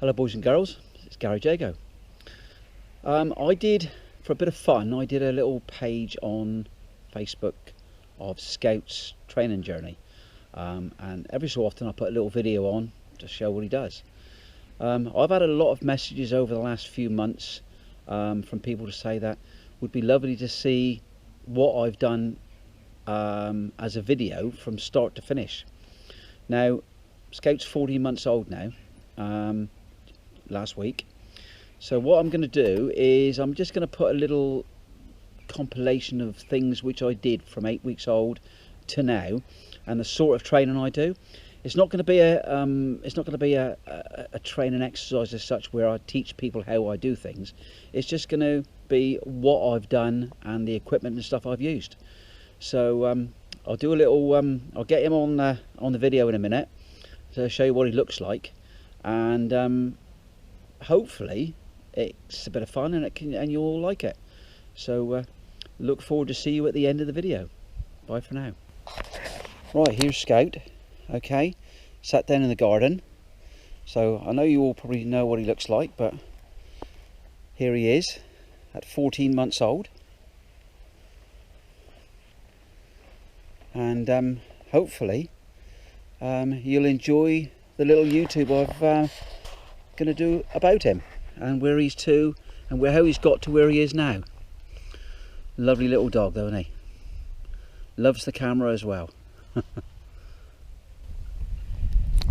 Hello boys and girls, it's Gary Jago. I did, for a bit of fun, I did a little page on Facebook of Scout's training journey, and every so often I put a little video on to show what he does. I've had a lot of messages over the last few months from people to say that would be lovely to see what I've done as a video from start to finish. Now, Scout's 14 months old now. Last week, so what I'm going to do is I'm just going to put a little compilation of things which I did from 8 weeks old to now, and the sort of training I do. It's not going to be a training exercise as such where I teach people how I do things. It's just going to be what I've done and the equipment and stuff I've used. So I'll do a little I'll get him on the video in a minute to show you what he looks like, and hopefully it's a bit of fun and you'll all like it. So look forward to see you at the end of the video. Bye for now. Right, here's Scout. Okay, sat down in the garden. So I know you all probably know what he looks like, but here he is at 14 months old, and hopefully you'll enjoy the little YouTube I've going to do about him and where he's to and how he's got to where he is now. Lovely little dog though, isn't he? Loves the camera as well.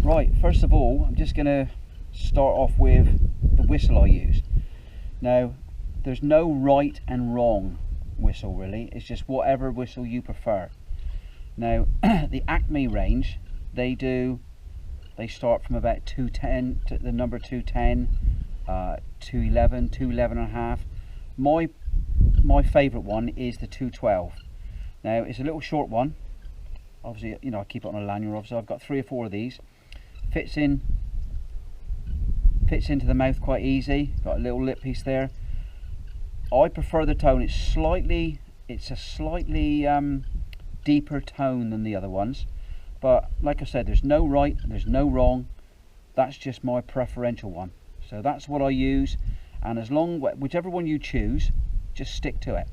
Right, first of all, I'm just going to start off with the whistle I use. Now, there's no right and wrong whistle really, it's just whatever whistle you prefer. Now, the Acme range, they start from about 210 to the number 210, 211, 211 and a half. My favourite one is the 212. Now it's a little short one. Obviously, you know, I keep it on a lanyard. Obviously, I've got 3 or 4 of these. Fits into the mouth quite easy. Got a little lip piece there. I prefer the tone. It's a slightly deeper tone than the other ones. But like I said, there's no right, there's no wrong. That's just my preferential one. So that's what I use, and whichever one you choose, just stick to it,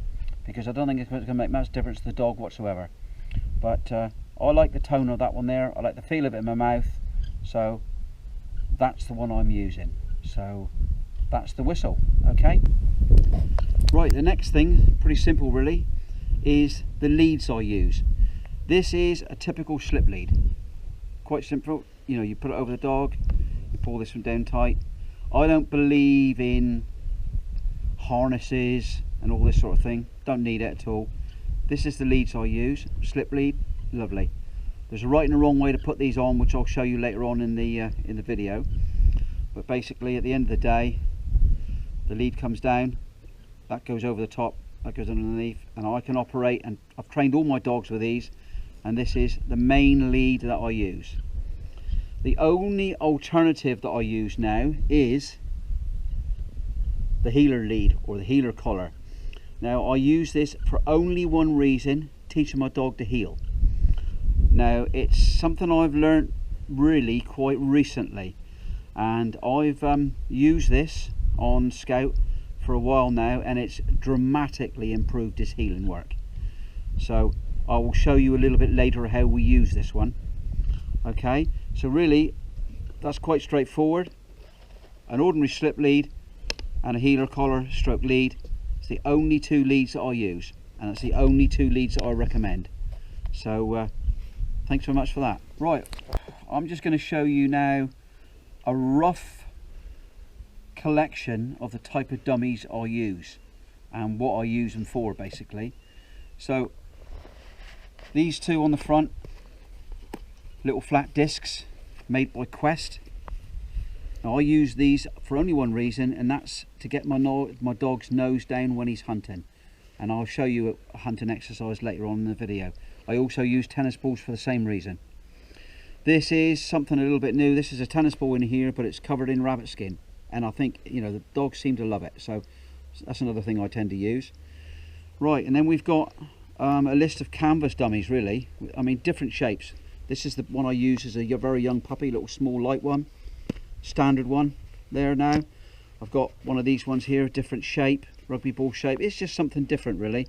because I don't think it's going to make much difference to the dog whatsoever. But I like the tone of that one there. I like the feel of it in my mouth. So that's the one I'm using. So that's the whistle. Okay. Right. The next thing, pretty simple really, is the leads I use. This is a typical slip lead, quite simple. You know, you put it over the dog, you pull this one down tight. I don't believe in harnesses and all this sort of thing, don't need it at all. This is the leads I use, slip lead, lovely. There's a right and a wrong way to put these on, which I'll show you later on in the video. But basically, at the end of the day, the lead comes down, that goes over the top, that goes underneath, and I can operate, and I've trained all my dogs with these. And this is the main lead that I use. The only alternative that I use now is the healer lead or the healer collar. Now I use this for only one reason, teaching my dog to heel. Now it's something I've learned really quite recently, and I've used this on Scout for a while now, and it's dramatically improved his healing work. So I will show you a little bit later how we use this one. Okay, so really that's quite straightforward. An ordinary slip lead and a healer collar stroke lead. It's the only 2 leads that I use, and it's the only 2 leads that I recommend. So thanks very much for that. Right, I'm just going to show you now a rough collection of the type of dummies I use and what I use them for basically. So these 2 on the front, little flat discs made by Quest. Now I use these for only one reason, and that's to get my dog's nose down when he's hunting. And I'll show you a hunting exercise later on in the video. I also use tennis balls for the same reason. This is something a little bit new. This is a tennis ball in here, but it's covered in rabbit skin. And I think, you know, the dogs seem to love it. So that's another thing I tend to use. Right, and then we've got a list of canvas dummies really. I mean, different shapes. This is the one I use as a very young puppy, little small light one, standard one. there now. I've got one of these ones here, different shape, rugby ball shape. It's just something different really.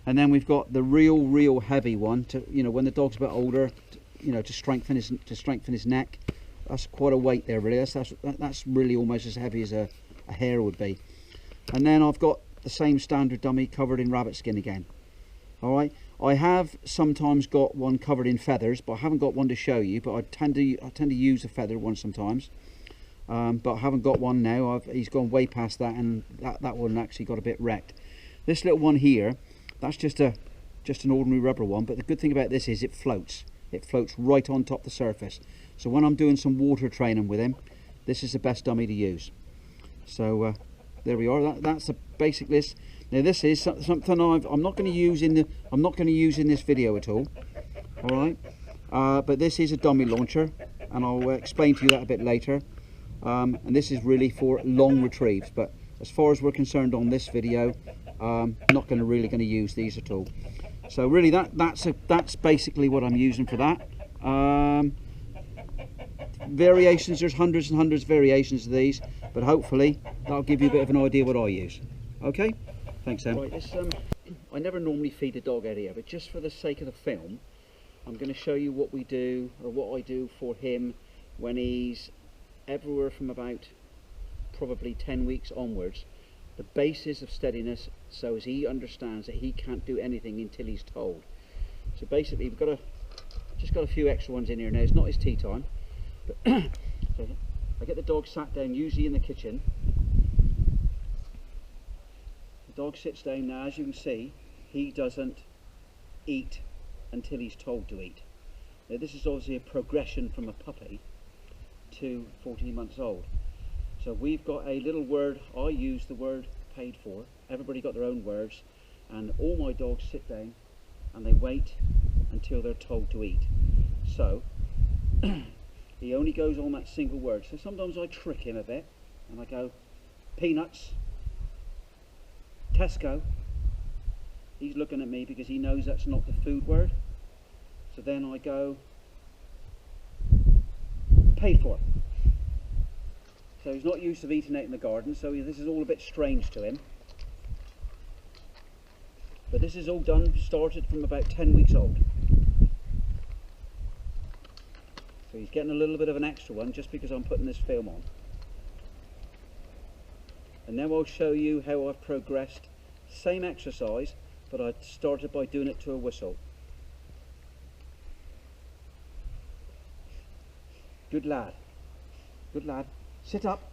And then we've got the real heavy one to, you know, when the dog's a bit older, you know, to strengthen his neck. That's quite a weight there really. That's really almost as heavy as a hare would be. And then I've got the same standard dummy covered in rabbit skin again. All right, I have sometimes got one covered in feathers, but I haven't got one to show you. But I tend to use a feather one sometimes, but I haven't got one now. He's gone way past that, and that one actually got a bit wrecked. This little one here, that's just an ordinary rubber one. But the good thing about this is it floats. It floats right on top of the surface. So when I'm doing some water training with him, this is the best dummy to use. So there we are. That's the basic list. Now this is something I'm not going to use in this video at all. All right, but this is a dummy launcher, and I'll explain to you that a bit later. And this is really for long retrieves. But as far as we're concerned on this video, I'm not really going to use these at all. So really, that's basically what I'm using for that. Variations, there's hundreds and hundreds of variations of these, but hopefully that'll give you a bit of an idea what I use. Okay, thanks Sam. Right, I never normally feed a dog out here, but just for the sake of the film, I'm going to show you what we do, or what I do for him when he's everywhere from about probably 10 weeks onwards. The basis of steadiness, so as he understands that he can't do anything until he's told. So basically we've just got a few extra ones in here now. It's not his tea time, but so I get the dog sat down, usually in the kitchen. The dog sits down. Now as you can see, he doesn't eat until he's told to eat. Now this is obviously a progression from a puppy to 14 months old. So we've got a little word. I use the word paid for. Everybody got their own words, and all my dogs sit down and they wait until they're told to eat. So he only goes on that single word. So sometimes I trick him a bit and I go peanuts, Tesco. He's looking at me because he knows that's not the food word. So then I go paid for. So he's not used to eating out in the garden, so this is all a bit strange to him. But this is all started from about 10 weeks old. So he's getting a little bit of an extra one just because I'm putting this film on. And now I'll show you how I've progressed. Same exercise, but I started by doing it to a whistle. Good lad. Good lad. Sit up.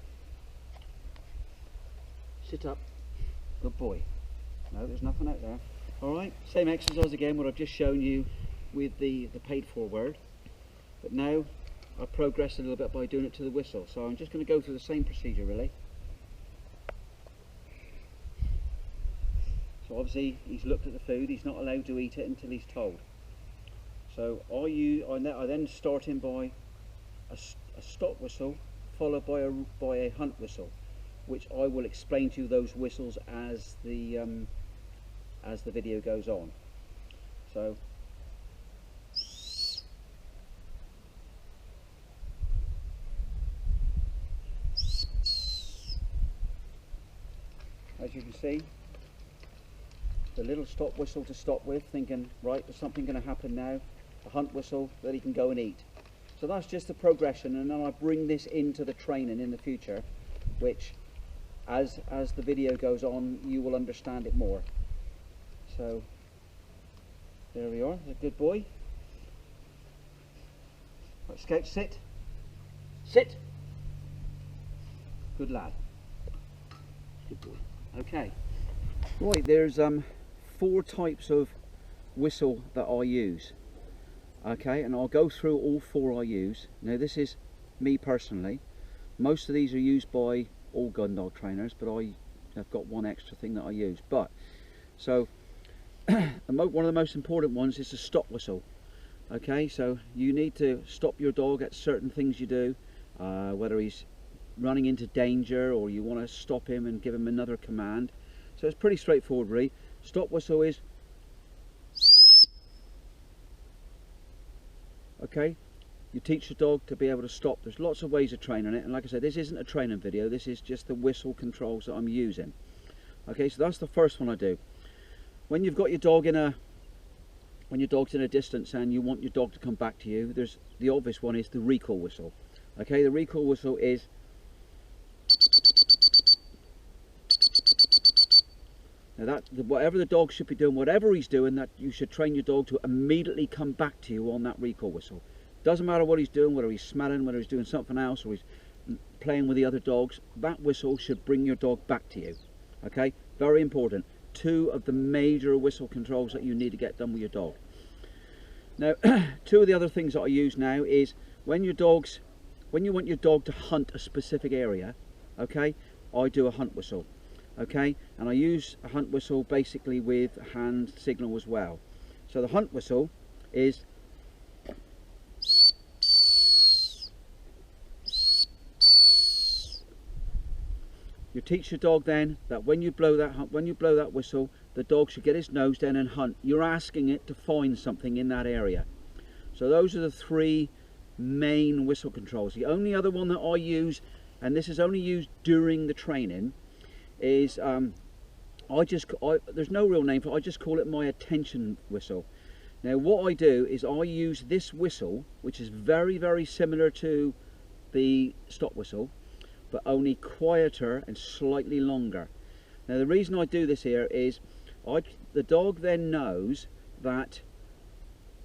Sit up. Good boy. No, there's nothing out there. Alright, same exercise again, what I've just shown you with the paid for word. But now I've progressed a little bit by doing it to the whistle. So I'm just going to go through the same procedure really. So obviously he's looked at the food, he's not allowed to eat it until he's told. So I then start him by a stop whistle, followed by a hunt whistle, which I will explain to you those whistles as the video goes on. So as you can see, the little stop whistle to stop with, thinking right, there's something going to happen now. The hunt whistle that he can go and eat. So that's just the progression, and then I bring this into the training in the future, which as the video goes on you will understand it more. So there we are, a good boy. Right, Scout, sit. Sit. Good lad. Good boy. Okay. Right, there's 4 types of whistle that I use. Okay, and I'll go through all 4 I use. Now this is me personally. Most of these are used by all gun dog trainers, but I've got one extra thing that I use. But so one of the most important ones is the stop whistle. Okay, so you need to stop your dog at certain things you do, whether he's running into danger or you want to stop him and give him another command. So it's pretty straightforward really. Stop whistle is okay. You teach the dog to be able to stop. There's lots of ways of training it, and like I said, this isn't a training video, this is just the whistle controls that I'm using. Okay, so that's the first one I do. When you've got your dog when your dog's in a distance and you want your dog to come back to you, there's the obvious one is the recall whistle. Okay, the recall whistle is now whatever the dog should be doing, whatever he's doing, that you should train your dog to immediately come back to you on that recall whistle. Doesn't matter what he's doing, whether he's smelling, whether he's doing something else, or he's playing with the other dogs, that whistle should bring your dog back to you. Okay, very important. Two of the major whistle controls that you need to get done with your dog. Now, two of the other things that I use now is when you want your dog to hunt a specific area, okay, I do a hunt whistle, okay, and I use a hunt whistle basically with a hand signal as well. So the hunt whistle is you teach your dog then that when you blow that whistle, the dog should get his nose down and hunt. You're asking it to find something in that area. So those are the three main whistle controls. The only other one that I use, and this is only used during the training, is there's no real name for it, I just call it my attention whistle. Now what I do is I use this whistle, which is very, very similar to the stop whistle, but only quieter and slightly longer. Now the reason I do this here is the dog then knows that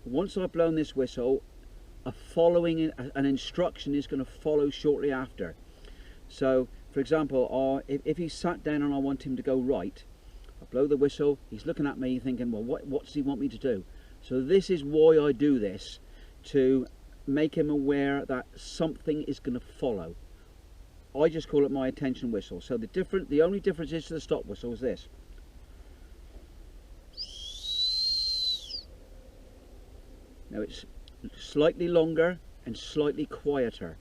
once I've blown this whistle, an instruction is going to follow shortly after. So for example, if he's sat down and I want him to go right, I blow the whistle, he's looking at me thinking, well, what does he want me to do? So this is why I do this, to make him aware that something is going to follow. I just call it my attention whistle. So the only difference is to the stop whistle is this. Now it's slightly longer and slightly quieter,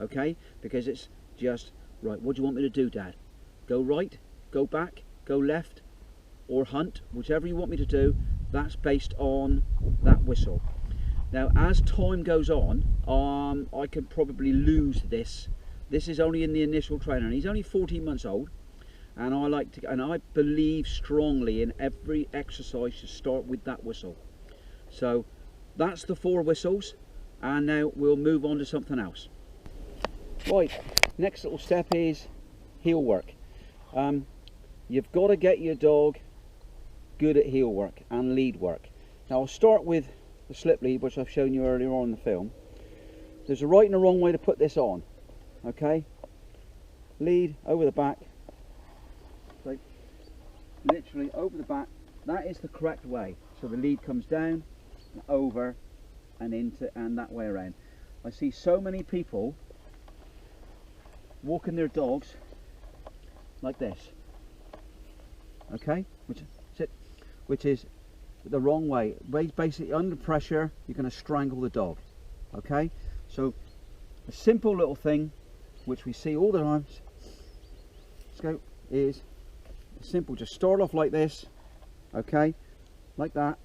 okay? Because it's just, right, what do you want me to do, Dad? Go right, go back, go left, or hunt, whichever you want me to do, that's based on that whistle. Now as time goes on, I can probably lose this. This is only in the initial training. He's only 14 months old, and I believe strongly in every exercise to start with that whistle. So that's the 4 whistles, and now we'll move on to something else. Right, next little step is heel work. You've got to get your dog good at heel work and lead work. Now I'll start with the slip lead, which I've shown you earlier on in the film. There's a right and a wrong way to put this on. Okay, lead over the back, so literally over the back, that is the correct way. So the lead comes down and over and into and that way around. I see so many people walking their dogs like this, okay, which is the wrong way. Basically under pressure you're going to strangle the dog. Okay, so a simple little thing which we see all the time is simple. Just start off like this, okay, like that.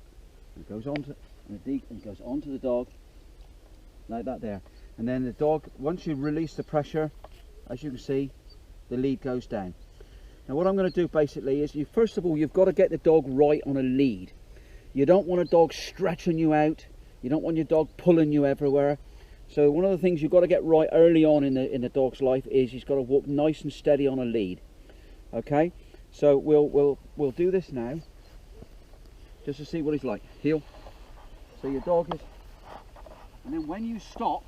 It goes on to the dog like that there, and then the dog, once you release the pressure, as you can see, the lead goes down. Now what I'm going to do basically is, first of all you've got to get the dog right on a lead. You don't want a dog stretching you out, you don't want your dog pulling you everywhere. So one of the things you've got to get right early on in the dog's life is he's got to walk nice and steady on a lead. Okay, so we'll do this now, just to see what he's like. Heel. So your dog is, and then when you stop,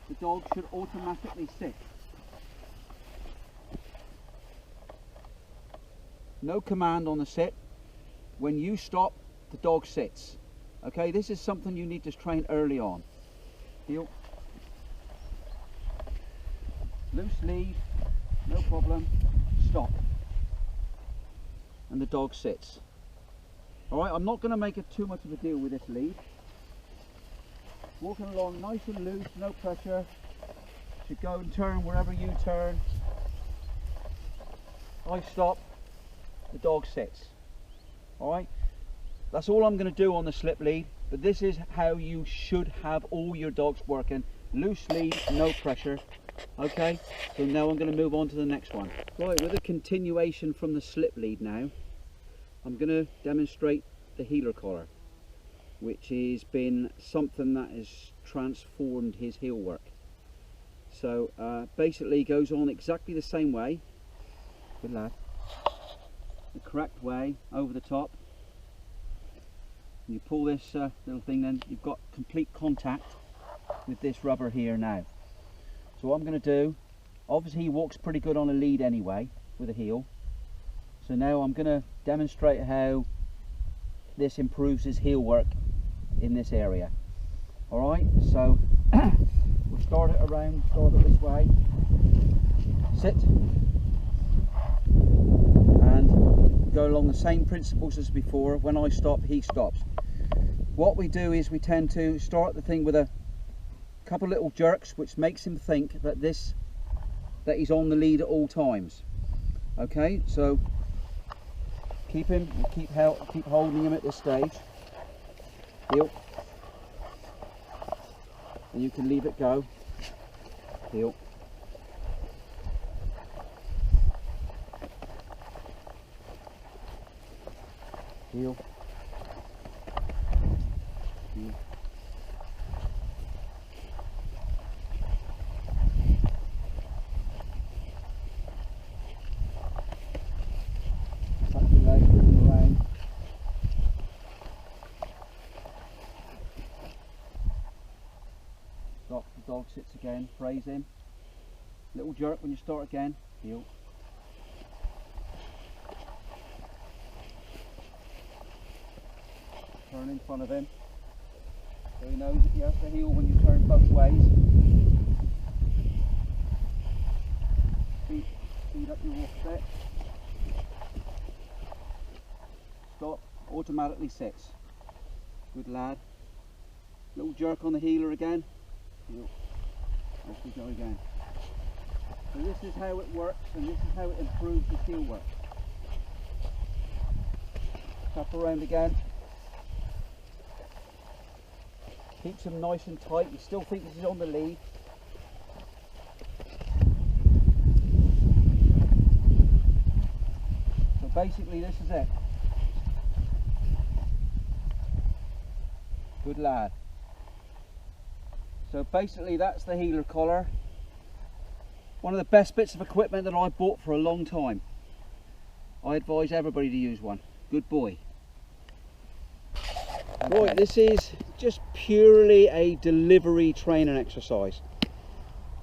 the dog should automatically sit. No command on the sit. When you stop, the dog sits. Okay, this is something you need to train early on. Heel. Loose lead, no problem. Stop. And the dog sits. Alright, I'm not going to make it too much of a deal with this lead. Walking along nice and loose, no pressure. Should go and turn wherever you turn. I stop, the dog sits. Alright, that's all I'm going to do on the slip lead. but this is how you should have all your dogs working. Loose lead, no pressure. Okay, so now I'm going to move on to the next one. Right, with a continuation from the slip lead now, I'm going to demonstrate the heeler collar, which has been something that has transformed his heel work. So basically goes on exactly the same way, good lad, the correct way over the top. You pull this little thing, then you've got complete contact with this rubber here now. So what I'm going to do, obviously he walks pretty good on a lead anyway with a heel, so now I'm going to demonstrate how this improves his heel work in this area. Alright, so we'll start it this way, sit, and go along the same principles as before. When I stop, he stops. What we do is we tend to start the thing with a couple little jerks, which makes him think that he's on the lead at all times. Okay, so keep holding him at this stage. Heel. And you can leave it go. Heel. Heel. Heel. Tuck your leg, bring him around. Stop, the dog sits again, praise him. Little jerk when you start again. Heel. Turn in front of him, so he knows that you have to heel when you turn both ways. Speed up your walk a bit. Stop, automatically sits. Good lad. Little jerk on the heeler again. Heel. Off we go again. So this is how it works, and this is how it improves the heel work. Tap around again. Keeps him nice and tight. You still think he's on the lead. So basically this is it. Good lad. So basically that's the heeler collar. One of the best bits of equipment that I bought for a long time. I advise everybody to use one. Good boy. Okay. Right, this is just purely a delivery training exercise.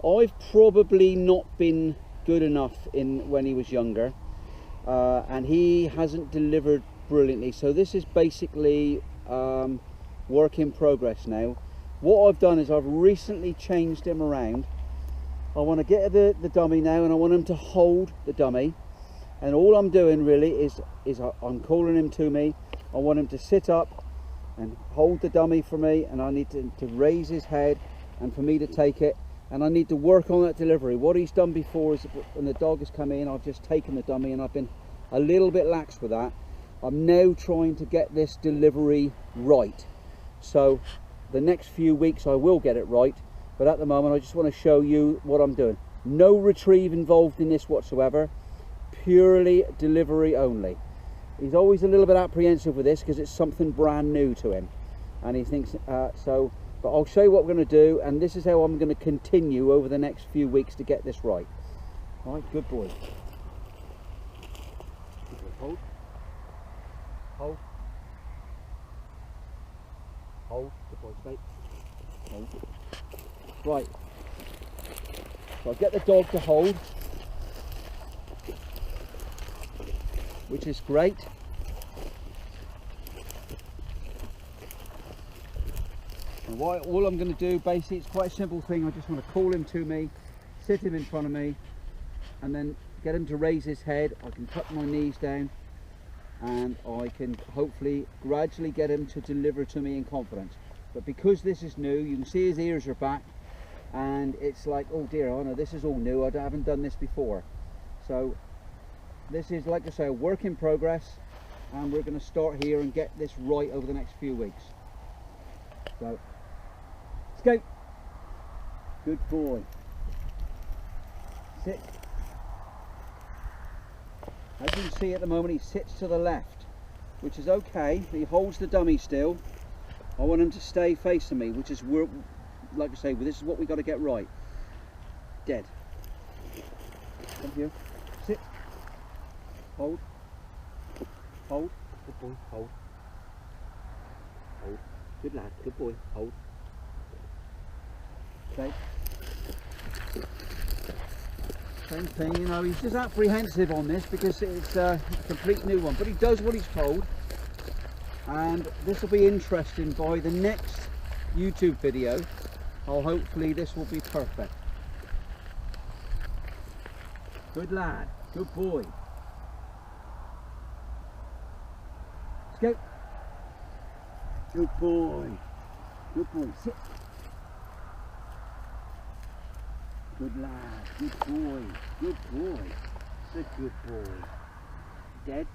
I've probably not been good enough when he was younger, and he hasn't delivered brilliantly. So this is basically work in progress now. What I've done is I've recently changed him around. I want to get the dummy now, and I want him to hold the dummy. And all I'm doing really is I'm calling him to me. I want him to sit up and hold the dummy for me, and I need to raise his head and for me to take it, and I need to work on that delivery. What he's done before is when the dog has come in, I've just taken the dummy, and I've been a little bit lax with that. I'm now trying to get this delivery right, so the next few weeks I will get it right, but at the moment I just want to show you what I'm doing. No retrieve involved in this whatsoever, purely delivery only. He's always a little bit apprehensive with this because it's something brand new to him, and he thinks but I'll show you what we're going to do, and this is how I'm going to continue over the next few weeks to get this right. All right, good boy. Hold. Hold. Hold. Good boy, straight. Hold. Right. So I'll get the dog to hold, which is great. And all I'm going to do, basically, it's quite a simple thing. I just want to call him to me, sit him in front of me, and then get him to raise his head. I can tuck my knees down, and I can hopefully gradually get him to deliver to me in confidence. But because this is new, you can see his ears are back, and it's like, oh dear, oh no, this is all new. I haven't done this before. So this is, like I say, a work in progress, and we're going to start here and get this right over the next few weeks. Go. Let's go. Good boy. Sit. As you can see at the moment, he sits to the left, which is okay. He holds the dummy still. I want him to stay facing me, which is, like I say, this is what we got to get right. Dead. Come here. Sit. Hold. Hold. Good boy. Hold. Hold. Good lad. Good boy. Hold. Okay. Same thing, you know, he's just apprehensive on this because it's a complete new one, but he does what he's told, and this will be interesting. By the next YouTube video, hopefully this will be perfect. Good lad, good boy. Let's go. Good boy, good boy, sit. Good lad, good boy, good boy, it's a good boy. Dead.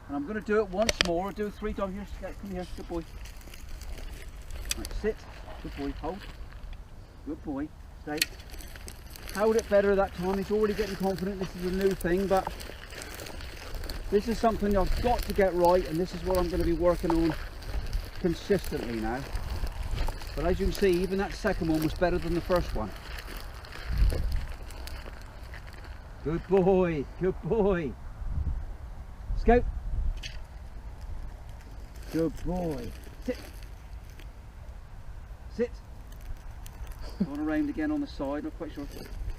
And I'm going to do it once more. I'll do it 3 times. Here, come here, good boy. Right, sit, good boy, hold. Good boy, stay. Held it better that time. He's already getting confident. This is a new thing, but this is something I've got to get right, and this is what I'm going to be working on consistently now. But as you can see, even that second one was better than the first one. Good boy, good boy. Let's go. Good boy. Sit. Sit. Going around again on the side, not quite sure.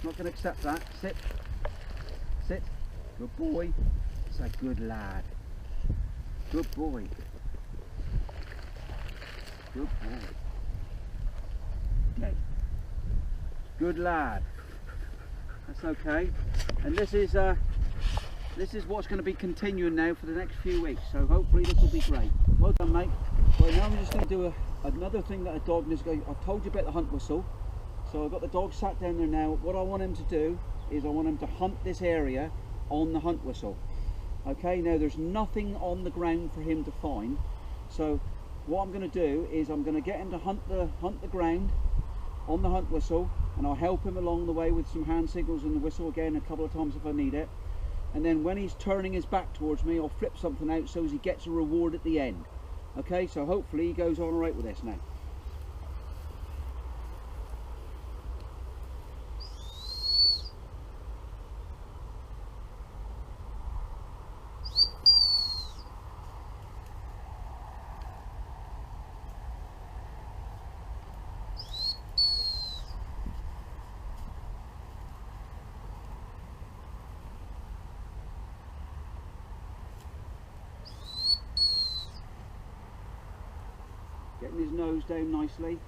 Not going to accept that. Sit. Sit. Good boy. It's a good lad. Good boy. Good boy. Dead. Good lad. That's okay. And this is what's going to be continuing now for the next few weeks. So hopefully this will be great. Well done, mate. Right, now I'm just going to do another thing that a dog is going. I've told you about the hunt whistle. So I've got the dog sat down there now. What I want him to do is I want him to hunt this area on the hunt whistle. Okay. Now there's nothing on the ground for him to find. So what I'm going to do is I'm going to get him to hunt the ground on the hunt whistle, and I'll help him along the way with some hand signals and the whistle again a couple of times if I need it. And then when he's turning his back towards me, I'll flip something out so as he gets a reward at the end. Okay, so hopefully he goes on all right with this now. Getting his nose down nicely.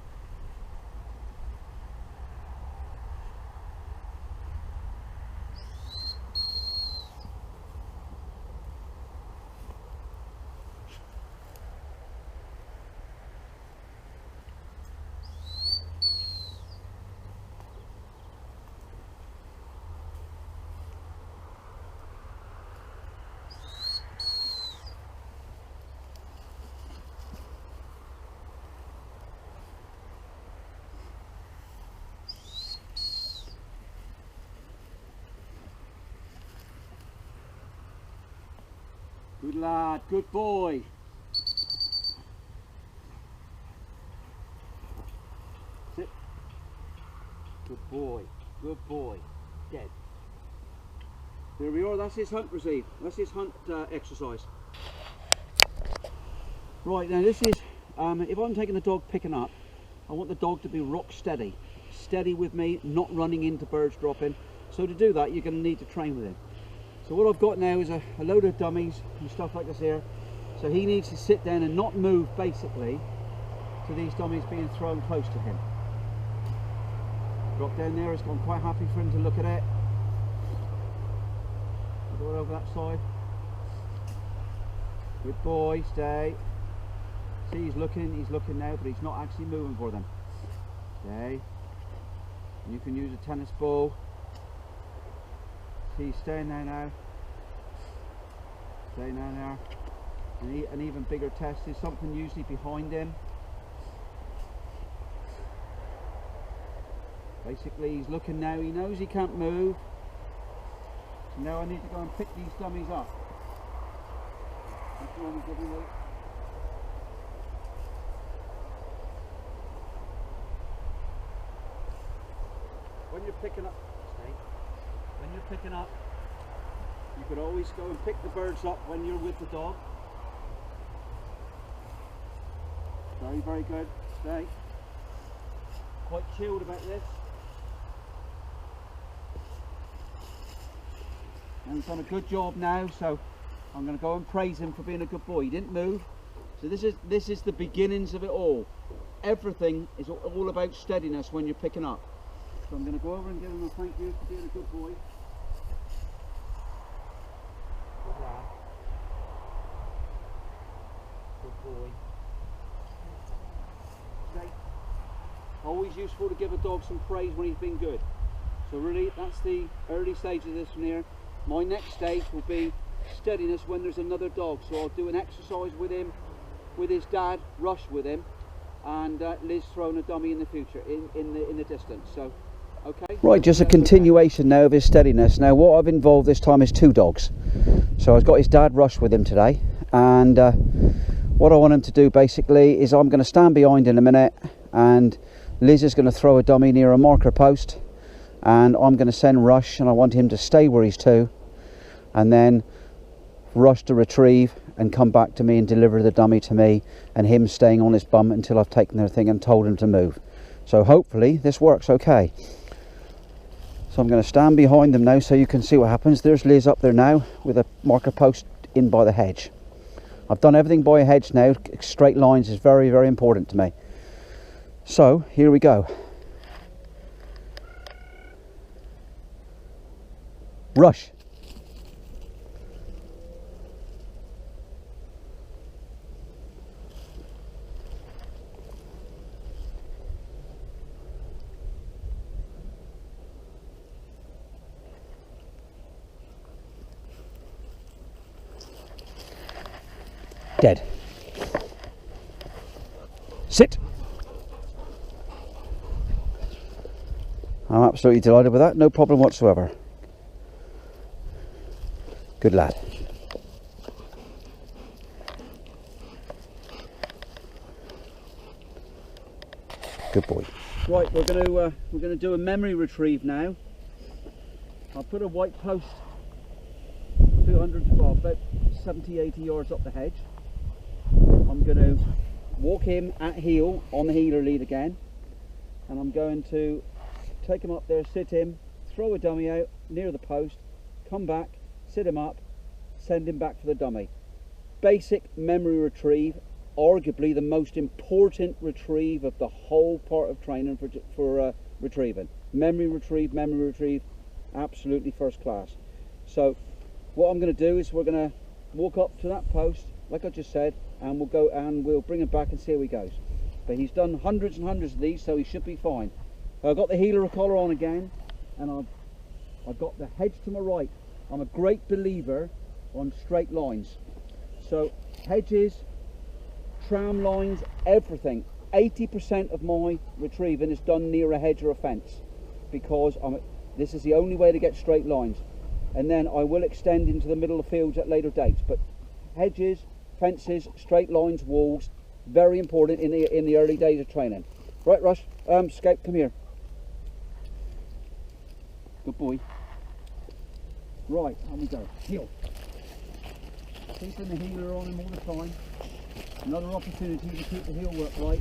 Good lad, good boy. Sit. Good boy, good boy. Dead. There we are, that's his hunt receipt. That's his hunt exercise. Right, now this is, if I'm taking the dog picking up, I want the dog to be rock steady. Steady with me, not running into birds dropping. So to do that, you're going to need to train with him. So what I've got now is a load of dummies and stuff like this here. So he needs to sit down and not move basically to these dummies being thrown close to him. Drop down there, it's gone quite happy for him to look at it. Go over that side. Good boy, stay. See, he's looking now, but he's not actually moving for them. Stay. You can use a tennis ball. See, he's staying there now. Stay now. An even bigger test is something usually behind him. Basically he's looking now, he knows he can't move. So now I need to go and pick these dummies up. That's one good away. When you're picking up, you could always go and pick the birds up when you're with the dog. Very, very good. Stay. Quite chilled about this. And he's done a good job now, so I'm going to go and praise him for being a good boy. He didn't move. So this is the beginnings of it all. Everything is all about steadiness when you're picking up. So I'm going to go over and give him a thank you for being a good boy. Good lad. Good boy. Okay. Always useful to give a dog some praise when he's been good. So really, that's the early stage of this one here. My next stage will be steadiness when there's another dog. So I'll do an exercise with him, with his dad, rush with him, and Liz throwing a dummy in the future, in the distance. So, okay. Right, just a continuation now of his steadiness. Now what I've involved this time is 2 dogs. So I've got his dad rush with him today, and what I want him to do basically is I'm going to stand behind in a minute, and Liz is going to throw a dummy near a marker post, and I'm going to send Rush, and I want him to stay where he's to, and then Rush to retrieve and come back to me and deliver the dummy to me, and him staying on his bum until I've taken the thing and told him to move. So hopefully this works okay. So I'm going to stand behind them now so you can see what happens. There's Liz up there now with a marker post in by the hedge. I've done everything by a hedge now. Straight lines is very, very important to me. So here we go. Rush. Dead. Sit. I'm absolutely delighted with that, no problem whatsoever. Good lad. Good boy. Right, we're going to do a memory retrieve now. I'll put a white post 200, well, about 70-80 yards up the hedge. I'm going to walk him at heel on the heeler lead again, and I'm going to take him up there, sit him, throw a dummy out near the post, come back, sit him up, send him back for the dummy. Basic memory retrieve, arguably the most important retrieve of the whole part of training for retrieving. Memory retrieve, absolutely first class. So what I'm going to do is we're going to walk up to that post, like I just said, and we'll go and we'll bring him back and see how he goes. But he's done hundreds and hundreds of these, so he should be fine. I've got the heeler collar on again, and I've got the hedge to my right. I'm a great believer on straight lines. So hedges, tram lines, everything. 80% of my retrieving is done near a hedge or a fence, because this is the only way to get straight lines. And then I will extend into the middle of fields at later dates. But hedges, fences, straight lines, walls, very important in the early days of training. Right, Rush, Scout, come here. Good boy. Right, on we go. Heel. Keeping the heeler on him all the time. Another opportunity to keep the heel work right.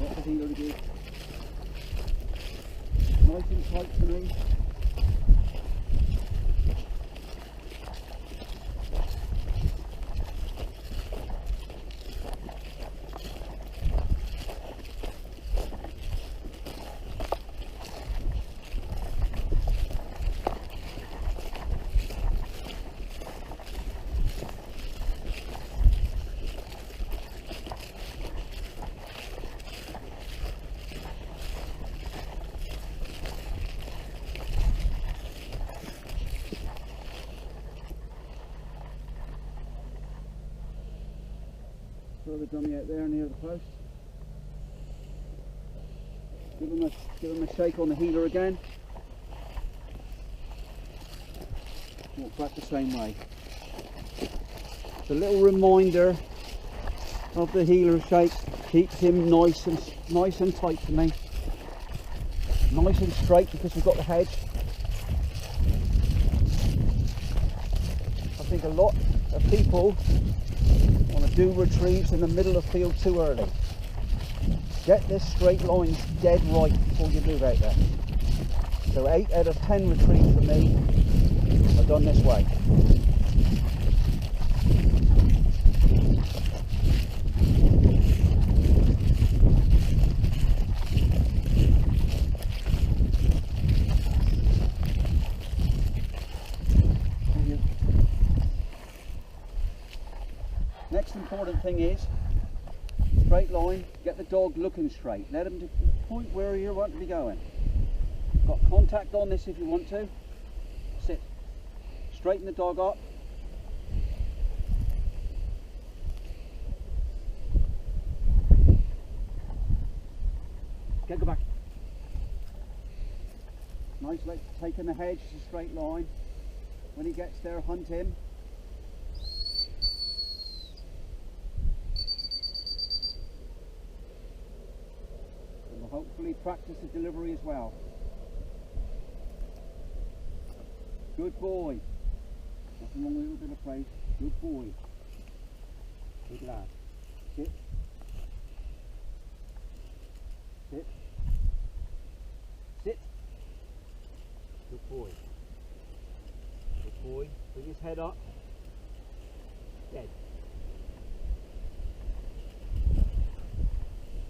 Got the heeler to do. Nice and tight for me. Throw the dummy out there near the post. Give him a shake on the healer again. Walk back the same way. It's a little reminder of the healer shake. Keeps him nice and tight for me. Nice and straight because we've got the hedge. I think a lot of people want to do retrieves in the middle of field too early. Get this straight line dead right before you move out there. So 8 out of 10 retrieves for me are done this way. Next important thing is straight line, get the dog looking straight. Let him point where you want to be going. Got contact on this if you want to. Sit. Straighten the dog up. Okay, go back. Nice, like taking the hedge, it's a straight line. When he gets there, hunt him. Hopefully practice the delivery as well. Good boy. Nothing wrong with a little bit of praise. Good boy. Good lad. Sit. Sit. Sit. Good boy. Good boy. Bring his head up. Dead.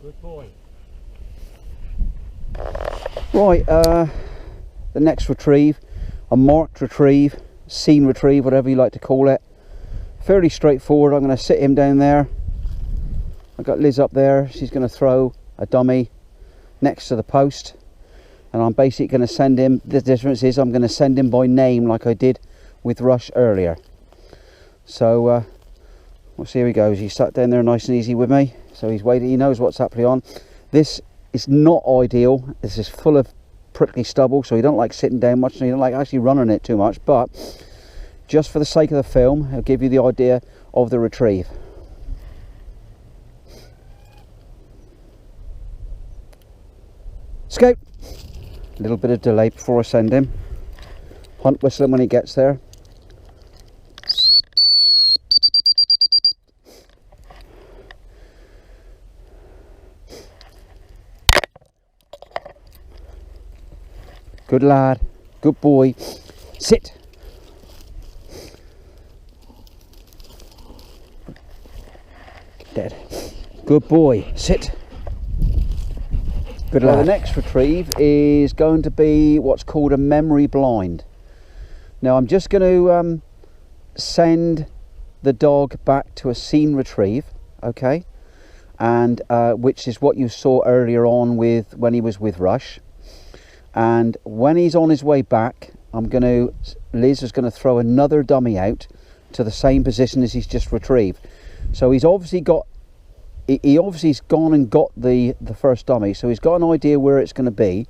Good boy. Right, the next retrieve, a marked retrieve, scene retrieve, whatever you like to call it. Fairly straightforward. I'm going to sit him down there. I've got Liz up there. She's going to throw a dummy next to the post. And I'm basically going to send him, the difference is I'm going to send him by name like I did with Rush earlier. So, we'll see how he goes. He sat down there nice and easy with me. So he's waiting, he knows what's happening on. This is not ideal. This is full of prickly stubble, so you don't like sitting down much, and you don't like actually running it too much, but just for the sake of the film, I'll give you the idea of the retrieve. Scout. A little bit of delay before I send him. Hunt whistle him when he gets there. Good lad, good boy. Sit. Dead. Good boy. Sit. Good lad. The next retrieve is going to be what's called a memory blind. Now I'm just going to send the dog back to a scene retrieve, okay, and which is what you saw earlier on with when he was with Rush. And when he's on his way back, Liz is going to throw another dummy out to the same position as he's just retrieved. So he's obviously got, he obviously's gone and got the first dummy, so he's got an idea where it's going to be,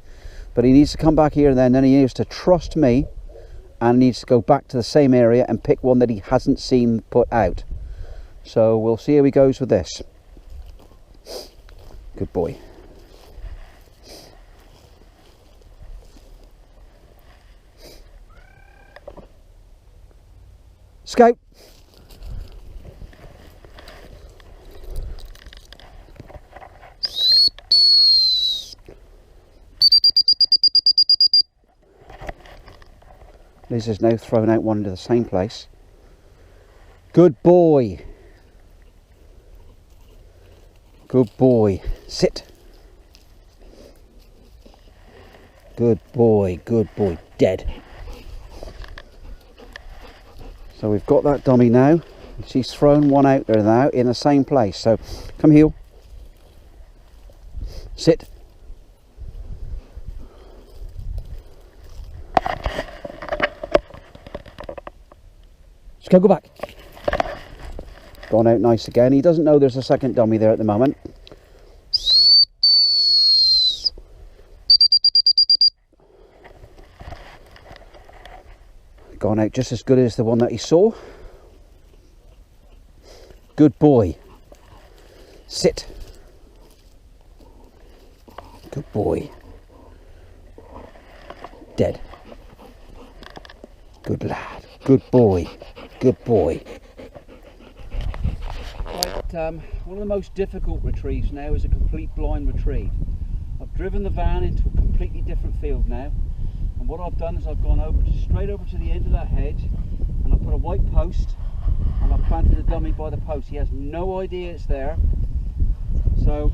but he needs to come back here and then he needs to trust me and needs to go back to the same area and pick one that he hasn't seen put out. So we'll see how he goes with this. Good boy. Scout. Liz has now thrown out one into the same place. Good boy. Good boy. Sit. Good boy. Good boy. Dead. So we've got that dummy now. She's thrown one out there now in the same place. So come heel. Sit. Just go back. Gone out nice again. He doesn't know there's a second dummy there at the moment. Gone out just as good as the one that he saw. Good boy. Sit. Good boy. Dead. Good lad. Good boy. Good boy. Right, one of the most difficult retrieves now is a complete blind retrieve. I've driven the van into a completely different field now, and what I've done is I've gone straight over to the end of that hedge, and I've put a white post and I've planted a dummy by the post. He has no idea it's there, so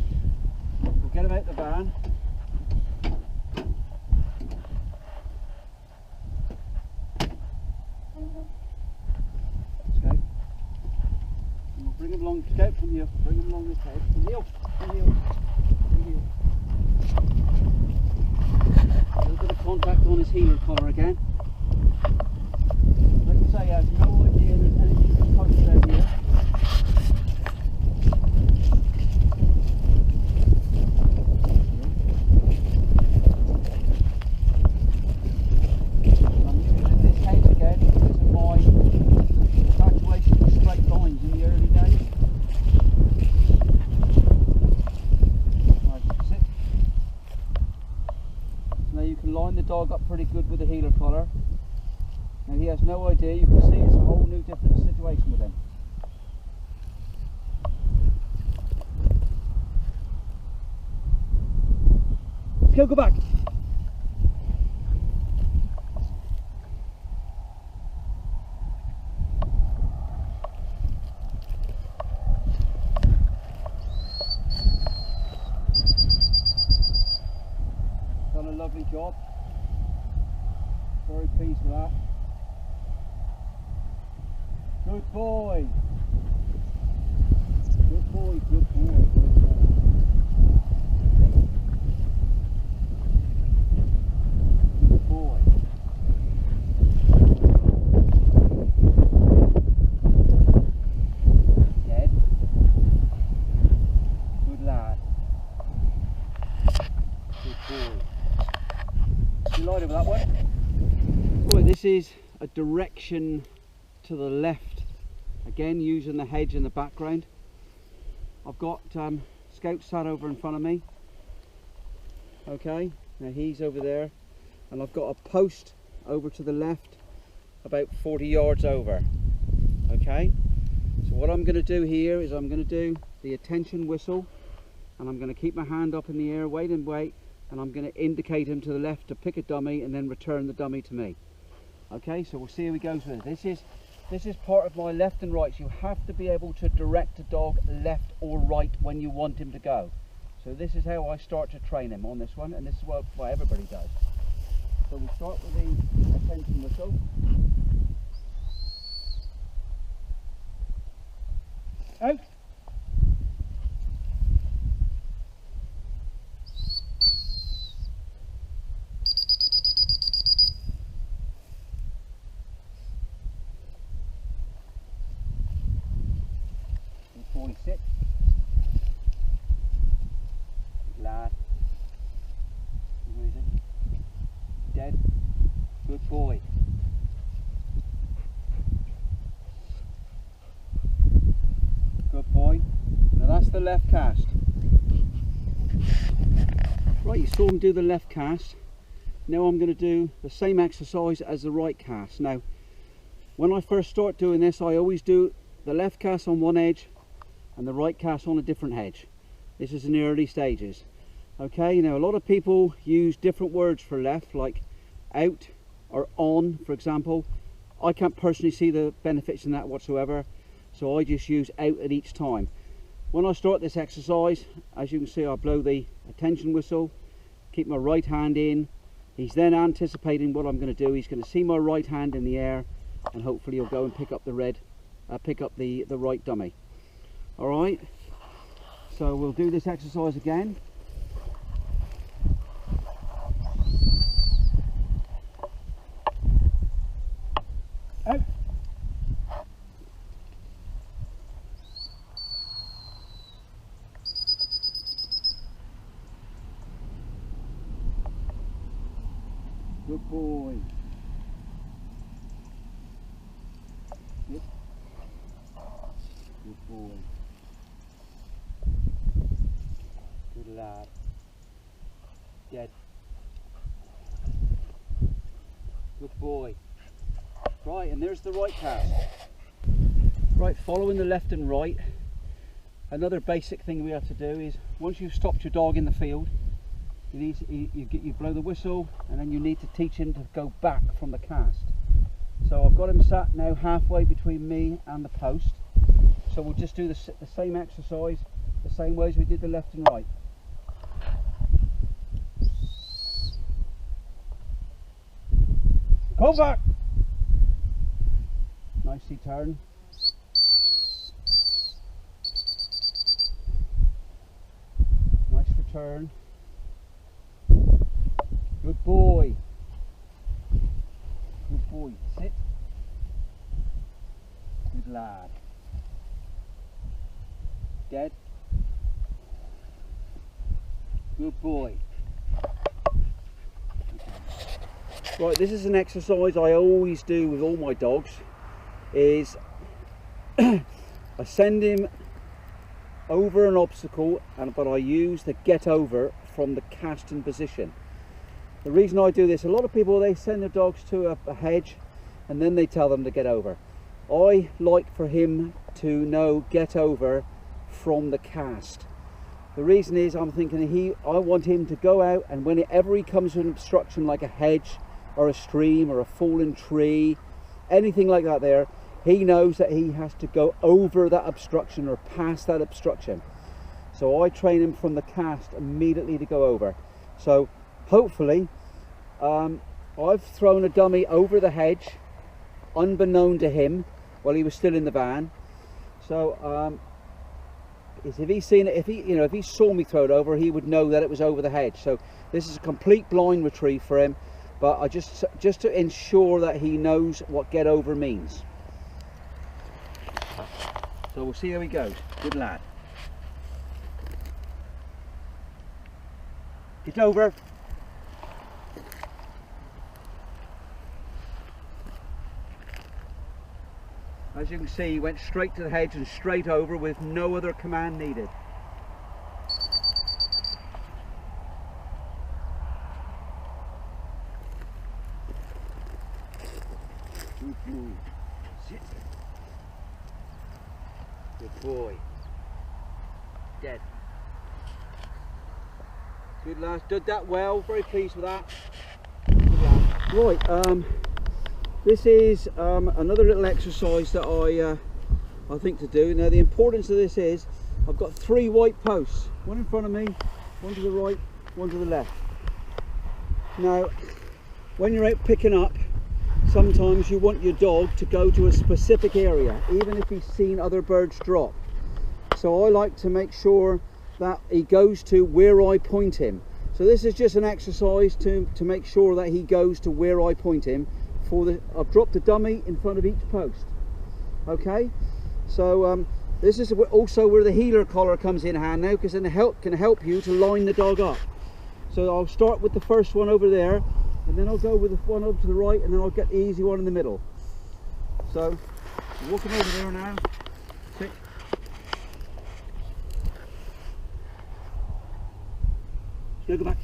we'll get him out the van. Bring him along, scout from here, bring him along this hedge. Kneel, kneel, kneel. A little bit of contact on his healer collar again. Like I say, I have no idea there's anything that's posted out here. I'm using this hedge again because of my infatuation with straight lines in the early days. Right, sit. So now you can line the dog up pretty good with the healer collar. Now he has no idea, you can see it's a whole new different situation with him. Go back. Done a lovely job. Very pleased with that. Good boy. Good boy, good boy. Good boy. Good boy. Dead. Good lad. Good boy. Delighted with that one. Boy, this is a direction to the left, again using the hedge in the background. I've got Scout sat over in front of me. Okay, now he's over there, and I've got a post over to the left about 40 yards over. Okay, so what I'm going to do here is I'm going to do the attention whistle, and I'm going to keep my hand up in the air, wait and wait, and I'm going to indicate him to the left to pick a dummy and then return the dummy to me. Okay, so we'll see how he goes with it. This is part of my left and rights. You have to be able to direct a dog left or right when you want him to go. So this is how I start to train him on this one, and this is what everybody does. So we start with the attention whistle. Out. Boy, sit. Lad. Where is it? Dead. Good boy. Good boy. Now that's the left cast. Right, you saw him do the left cast. Now I'm going to do the same exercise as the right cast. Now, when I first start doing this, I always do the left cast on one edge and the right cast on a different hedge. This is in the early stages. Okay, now a lot of people use different words for left, like out or on, for example. I can't personally see the benefits in that whatsoever, so I just use out at each time. When I start this exercise, as you can see, I blow the attention whistle, keep my right hand in. He's then anticipating what I'm going to do. He's going to see my right hand in the air, and hopefully he'll go and pick up the right dummy. All right, so we'll do this exercise again. Out. Good boy. Yep. Good boy. Good lad. Dead. Good boy. Right, and there's the right cast. Right, following the left and right, another basic thing we have to do is, once you've stopped your dog in the field, you blow the whistle, and then you need to teach him to go back from the cast. So I've got him sat now halfway between me and the post. So we'll just do the same exercise, the same way as we did the left and right. Go back! Nicely turn. Nice return. Good boy. Good boy. Sit. Good lad. Dead. Good boy. Right, this is an exercise I always do with all my dogs, is I send him over an obstacle, but I use the get over from the casting position. The reason I do this, a lot of people, they send their dogs to a hedge and then they tell them to get over. I like for him to know get over from the cast. The reason is, I'm thinking I want him to go out, and whenever he comes to an obstruction like a hedge or a stream or a fallen tree, anything like that there, he knows that he has to go over that obstruction or past that obstruction. So I train him from the cast immediately to go over. So hopefully I've thrown a dummy over the hedge unbeknown to him while he was still in the van. So if he's seen it, if he saw me throw it over, he would know that it was over the hedge. So this is a complete blind retrieve for him, but I just to ensure that he knows what get over means. So we'll see how he goes. Good lad. Get over. As you can see, he went straight to the hedge and straight over with no other command needed. Good boy. Sit. Good boy. Dead. Good lad. Did that well. Very pleased with that. Good lad. Right. This is another little exercise that I think to do. Now the importance of this is, I've got 3 white posts, one in front of me, one to the right, one to the left. Now when you're out picking up, sometimes you want your dog to go to a specific area, even if he's seen other birds drop. So I like to make sure that he goes to where I point him. So this is just an exercise to make sure that he goes to where I point him. I've dropped a dummy in front of each post. Okay, so this is also where the healer collar comes in hand now, because then it can help you to line the dog up. So I'll start with the first one over there, and then I'll go with the one over to the right, and then I'll get the easy one in the middle. So walking over there now. Sit. Now go back.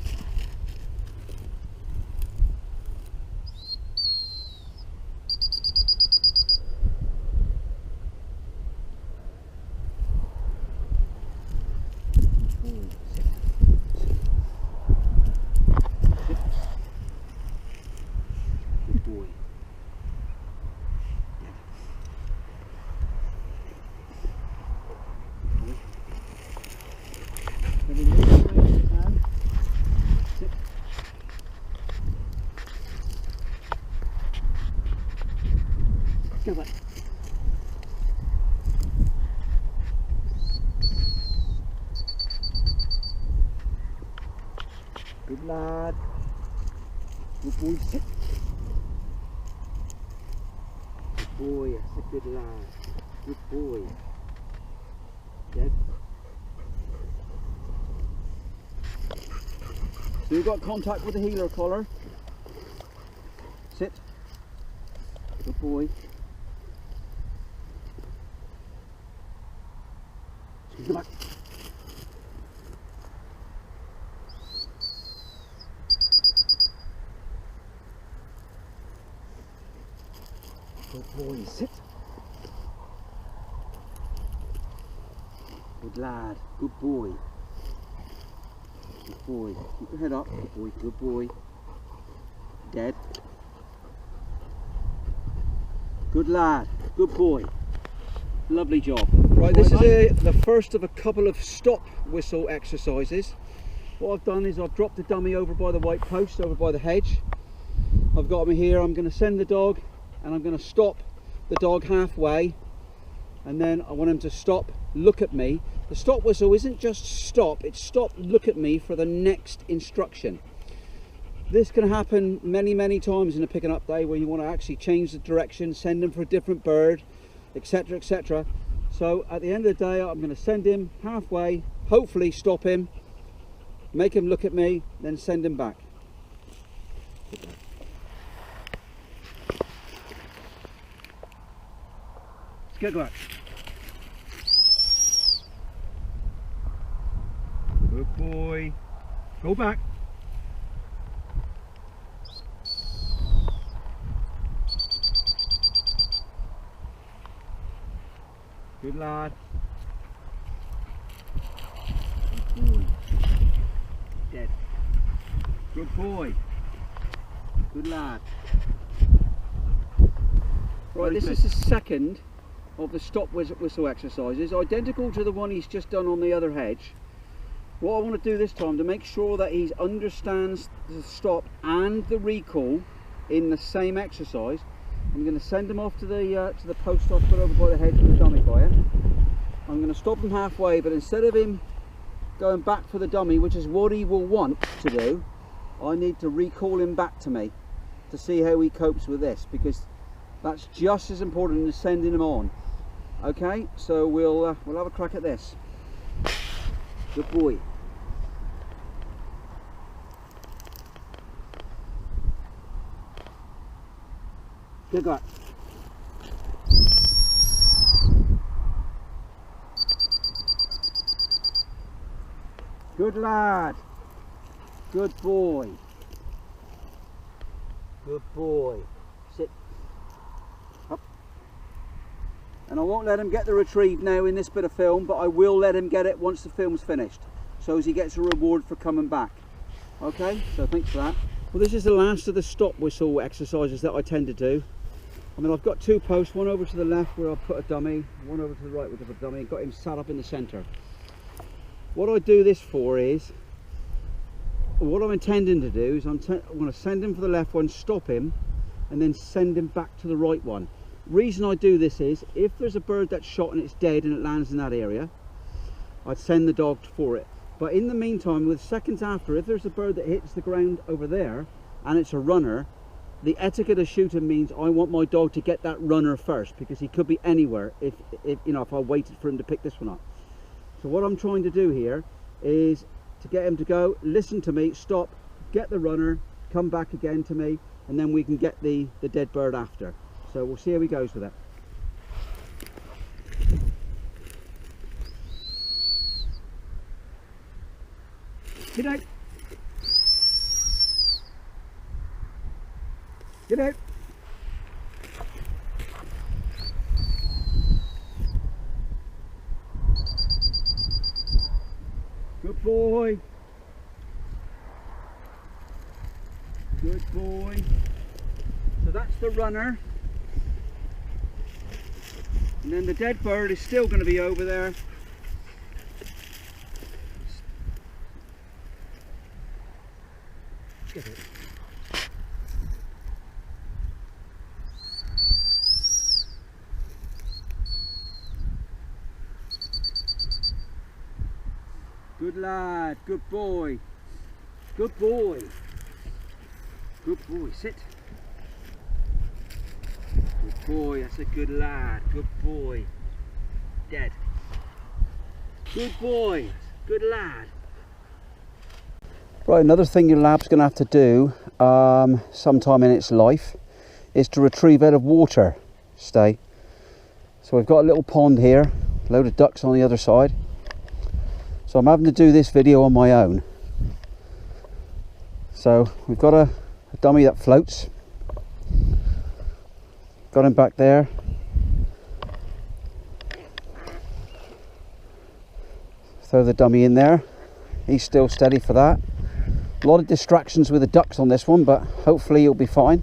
Go back. Good lad. Good boy, sit. Good boy, that's a good lad. Good boy. Dead. So you've got contact with the healer collar. sit. Good boy. Come back. Good boy, sit. Good lad, good boy. Good boy. Keep your head up. Good boy, good boy. Dead. Good lad, good boy. Lovely job. Right, this is the first of a couple of stop whistle exercises. What I've done is I've dropped the dummy over by the white post, over by the hedge. I've got him here. I'm going to send the dog and I'm going to stop the dog halfway, and then I want him to stop, look at me. The stop whistle isn't just stop, it's stop, look at me for the next instruction. This can happen many times in a picking up day where you want to actually change the direction, send him for a different bird, etc, etc. So at the end of the day I'm going to send him halfway, hopefully stop him, make him look at me, then send him back. Let's go back. Good boy. Go back. Good lad. Good boy. Dead. Good boy. Good lad. Right, this is the second of the stop whistle exercises, identical to the one he's just done on the other hedge. What I want to do this time to make sure that he understands the stop and the recall in the same exercise, I'm going to send him off to the post I put over by the hedge with the dummy by it. I'm going to stop him halfway, but instead of him going back for the dummy, which is what he will want to do, I need to recall him back to me to see how he copes with this, because that's just as important as sending him on. Okay, so we'll have a crack at this. Good boy. Good guy. Good lad. Good boy. Good boy. Sit. Up. And I won't let him get the retrieve now in this bit of film, but I will let him get it once the film's finished, so as he gets a reward for coming back. Okay, so thanks for that. Well, this is the last of the stop whistle exercises that I tend to do. I mean, I've got two posts, one over to the left where I'll put a dummy, one over to the right with a dummy, and got him sat up in the centre. What I do this for is, what I'm intending to do is I'm going to send him for the left one, stop him, and then send him back to the right one. Reason I do this is, if there's a bird that's shot and it's dead and it lands in that area, I'd send the dog for it. But in the meantime, with seconds after, if there's a bird that hits the ground over there and it's a runner, the etiquette of shooting means I want my dog to get that runner first, because he could be anywhere if you know, if I waited for him to pick this one up. So what I'm trying to do here is to get him to go, listen to me, stop, get the runner, come back again to me, and then we can get the dead bird after. So we'll see how he goes with that. Get out. Get out. Good boy. Good boy. So that's the runner. And then the dead bird is still going to be over there. Get it. Good lad, good boy, good boy, good boy, sit. Good boy, that's a good lad, good boy, dead. Good boy, good lad. Right, another thing your lab's going to have to do sometime in its life is to retrieve out of water. Stay. So we've got a little pond here, a load of ducks on the other side. So I'm having to do this video on my own. So we've got a dummy that floats. Got him back there. Throw the dummy in there. He's still steady for that. A lot of distractions with the ducks on this one, but hopefully he'll be fine.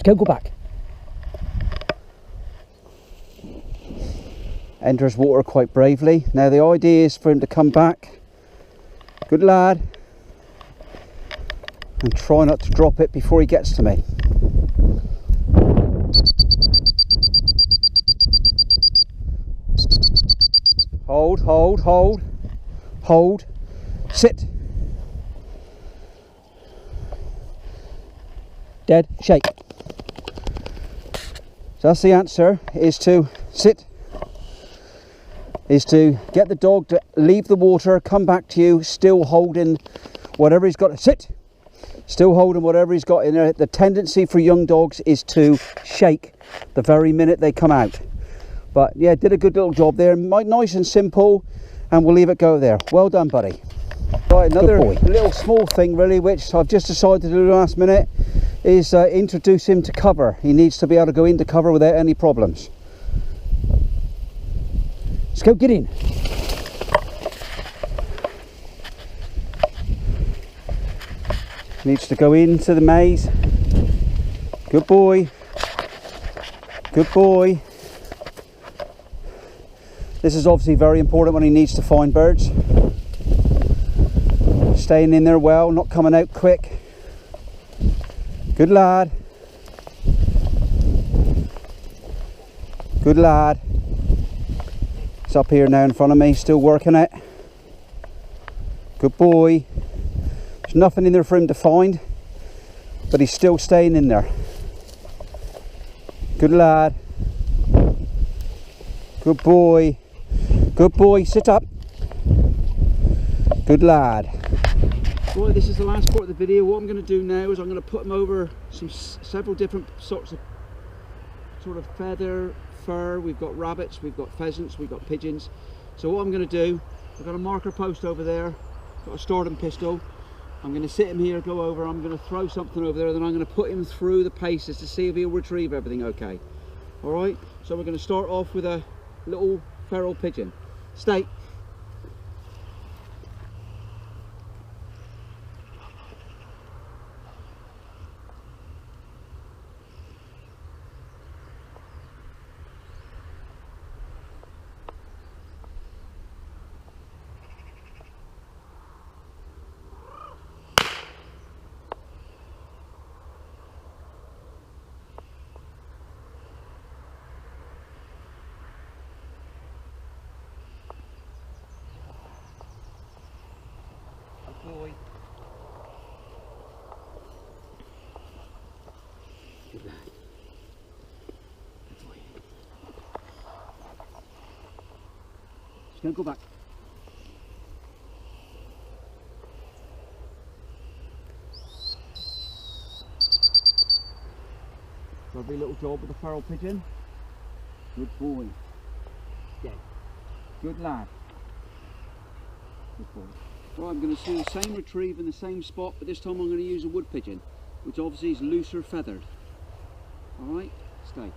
Go back. Enters water quite bravely. Now the idea is for him to come back. Good lad. And try not to drop it before he gets to me. Hold, hold, hold, hold, sit. Dead, shake. So that's the answer, is to sit, is to get the dog to leave the water, come back to you, still holding whatever he's got. Sit, still holding whatever he's got in there. The tendency for young dogs is to shake the very minute they come out. But yeah, did a good little job there, nice and simple, and we'll leave it go there. Well done, buddy. Right, another little small thing really, which I've just decided to do last minute, is introduce him to cover. He needs to be able to go into cover without any problems. Let's go, get in. Needs to go into the maze. Good boy. Good boy. This is obviously very important when he needs to find birds. Staying in there well, not coming out quick. Good lad. Good lad. It's up here now in front of me, still working it. Good boy. There's nothing in there for him to find, but he's still staying in there. Good lad. Good boy. Good boy, sit up. Good lad. Right, this is the last part of the video. What I'm going to do now is I'm going to put him over several different sorts of sort of feather, fur. We've got rabbits, we've got pheasants, we've got pigeons. So what I'm going to do, I've got a marker post over there, got a starting pistol. I'm going to sit him here, go over, I'm going to throw something over there, then I'm going to put him through the paces to see if he'll retrieve everything okay. Alright, so we're going to start off with a little feral pigeon. Stay. Boy. Good lad. Good boy. Just don't go back. Lovely little job with the feral pigeon. Good boy. Yeah. Good lad. Good boy. Right, I'm going to do the same retrieve in the same spot, but this time I'm going to use a wood pigeon, which obviously is looser feathered. Alright, stay.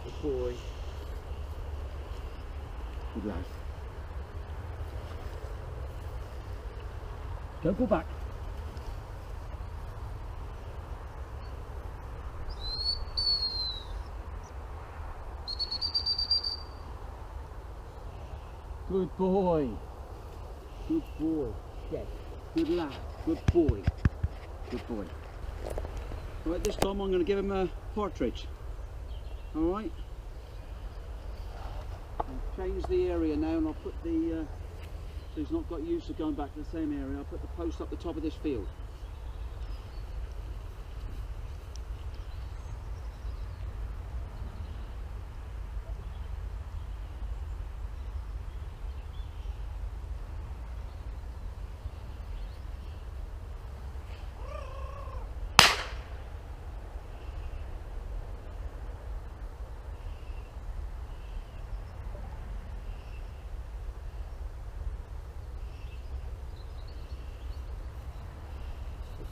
Good boy. Good lad. Don't go back. Good boy. Good boy. Dead. Good lad. Good boy. Good boy. Right, this time I'm going to give him a partridge. Alright. I'll change the area now and I'll put the, so he's not got used to going back to the same area, I'll put the post up the top of this field.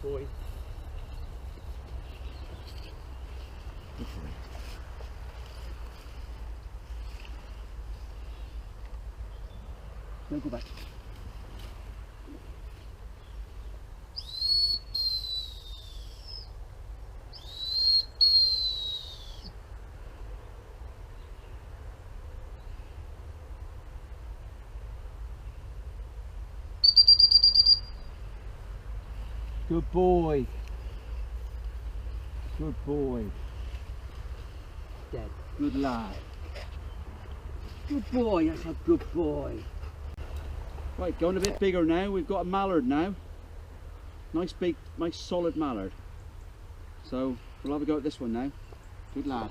Boy. Good boy. Don't go back. Good boy. Good boy. Dead. Good lad. Good boy, that's a good boy. Right, going a bit bigger now. We've got a mallard now. Nice big, nice solid mallard. So we'll have a go at this one now. Good lad.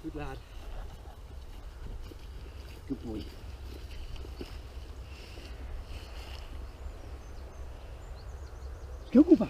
Good lad. Good boy. Don't go back.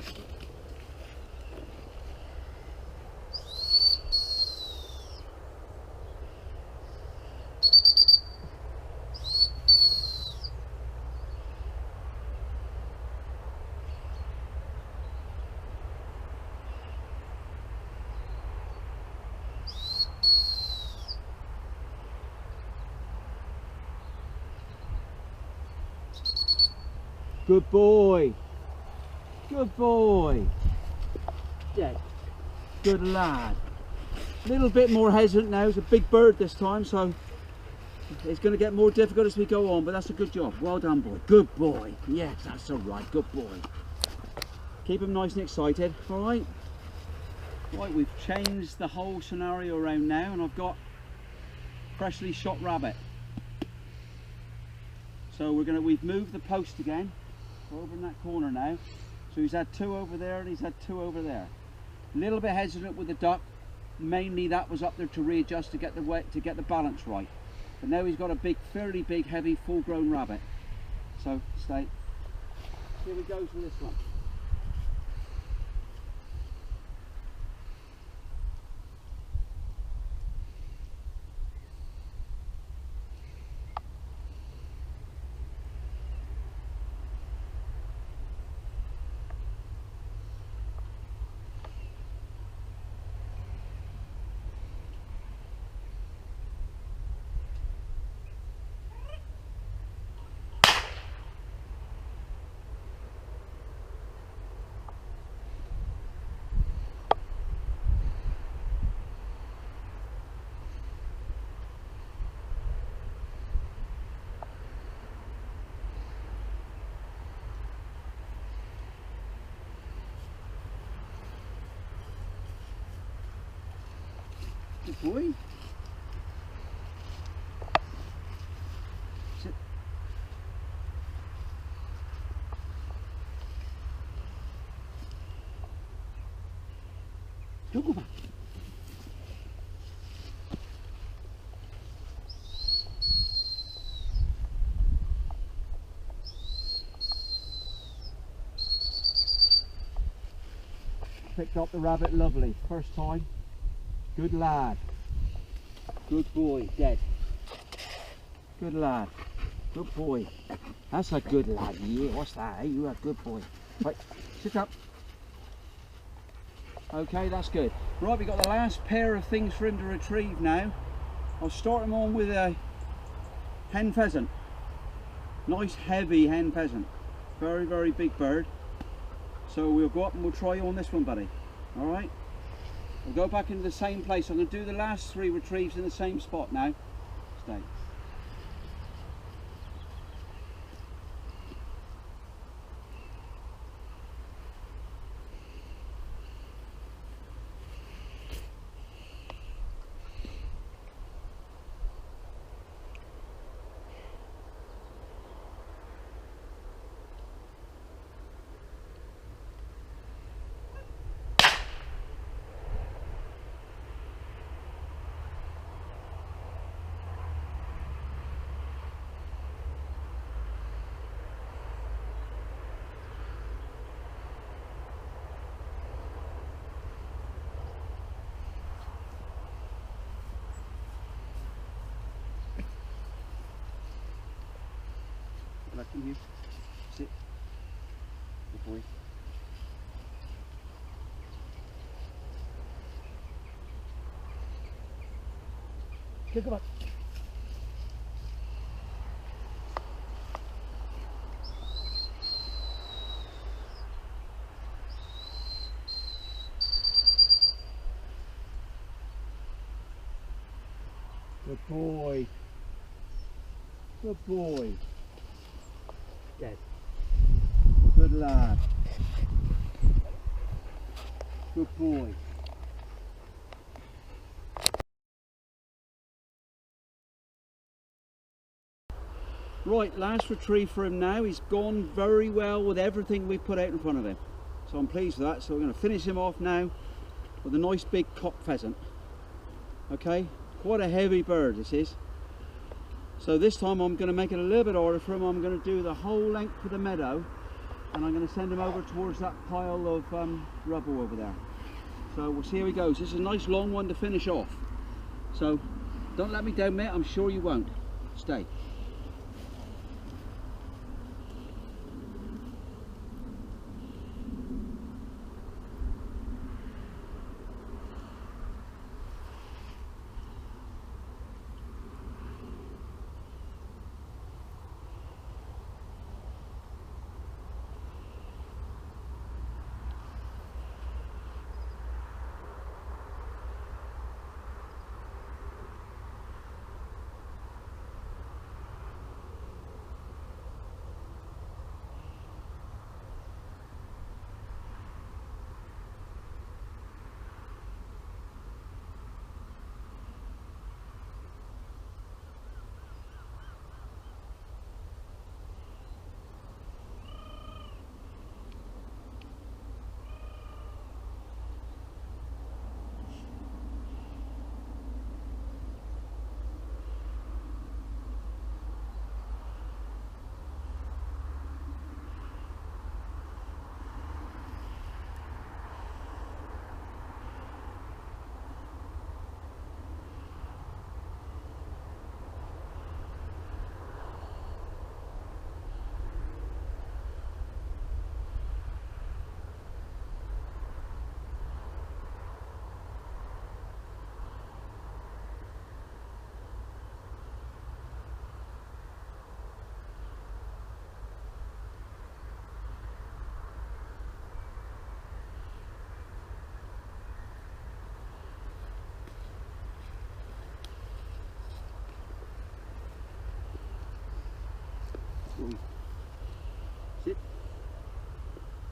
Good boy. Good boy. Dead. Good lad. A little bit more hesitant now. It's a big bird this time, so it's going to get more difficult as we go on, but that's a good job. Well done, boy. Good boy. Yes, that's all right. Good boy. Keep him nice and excited. All right. Right, we've changed the whole scenario around now, and I've got freshly shot rabbit. So we've moved the post again. We're over in that corner now. So he's had two over there and he's had two over there. A little bit hesitant with the duck. Mainly that was up there to readjust to get the weight, to get the balance right. But now he's got a big, fairly big, heavy, full-grown rabbit. So stay. Here we go with this one. Good boy. Sit. Don't go back. picked up the rabbit lovely. First time. Good lad. Good boy. Dead. Good lad. Good boy. That's a good lad. Yeah, what's that? Hey, you're a good boy. Right, sit up. Okay, that's good. Right, we've got the last pair of things for him to retrieve now. I'll start him on with a hen pheasant. Nice heavy hen pheasant. Very, very big bird. So we'll go up and we'll try on this one, buddy. Alright? We'll go back into the same place. I'm going to do the last 3 retrieves in the same spot now. Stay. Back in here. Sit. Good boy. Good, come on. Good boy. Good boy. Dead. Good lad. Good boy. Right, last retrieve for him now. He's gone very well with everything we put out in front of him. So I'm pleased with that. So we're going to finish him off now with a nice big cock pheasant. Okay, quite a heavy bird this is. So this time I'm going to make it a little bit harder for him. I'm going to do the whole length of the meadow and I'm going to send him over towards that pile of rubble over there. So we'll see how he goes. This is a nice long one to finish off. So don't let me down, mate. I'm sure you won't. Stay. Sit.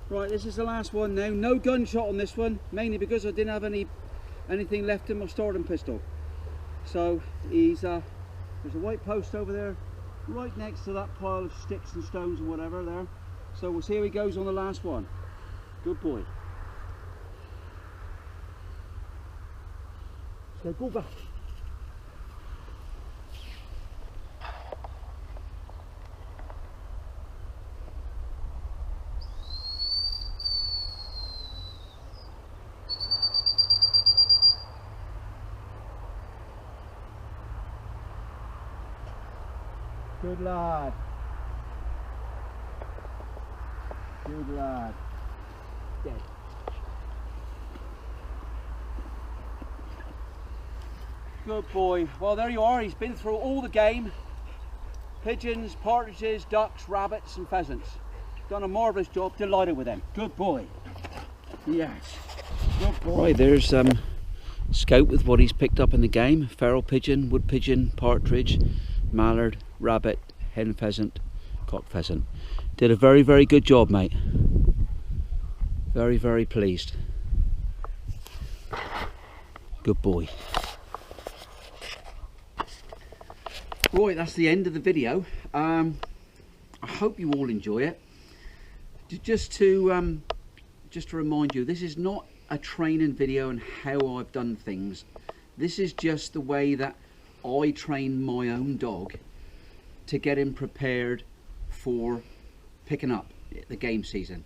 Right, this is the last one now. No gunshot on this one, mainly because I didn't have anything left in my starting pistol. So he's there's a white post over there, right next to that pile of sticks and stones and whatever there. So we'll see how he goes on the last one. Good boy. So go back. Good lad. Good lad. Dead. Good boy. Well, there you are. He's been through all the game. Pigeons, partridges, ducks, rabbits and pheasants. Done a marvellous job. Delighted with him. Good boy. Yes. Good boy. Right, there's Scout with what he's picked up in the game. Feral pigeon, wood pigeon, partridge, mallard, rabbit, hen pheasant, cock pheasant. Did a very, very good job, mate. Very, very pleased. Good boy. Right, that's the end of the video. I hope you all enjoy it. Just to remind you, this is not a training video on how I've done things. This is just the way that I train my own dog to get him prepared for picking up the game season.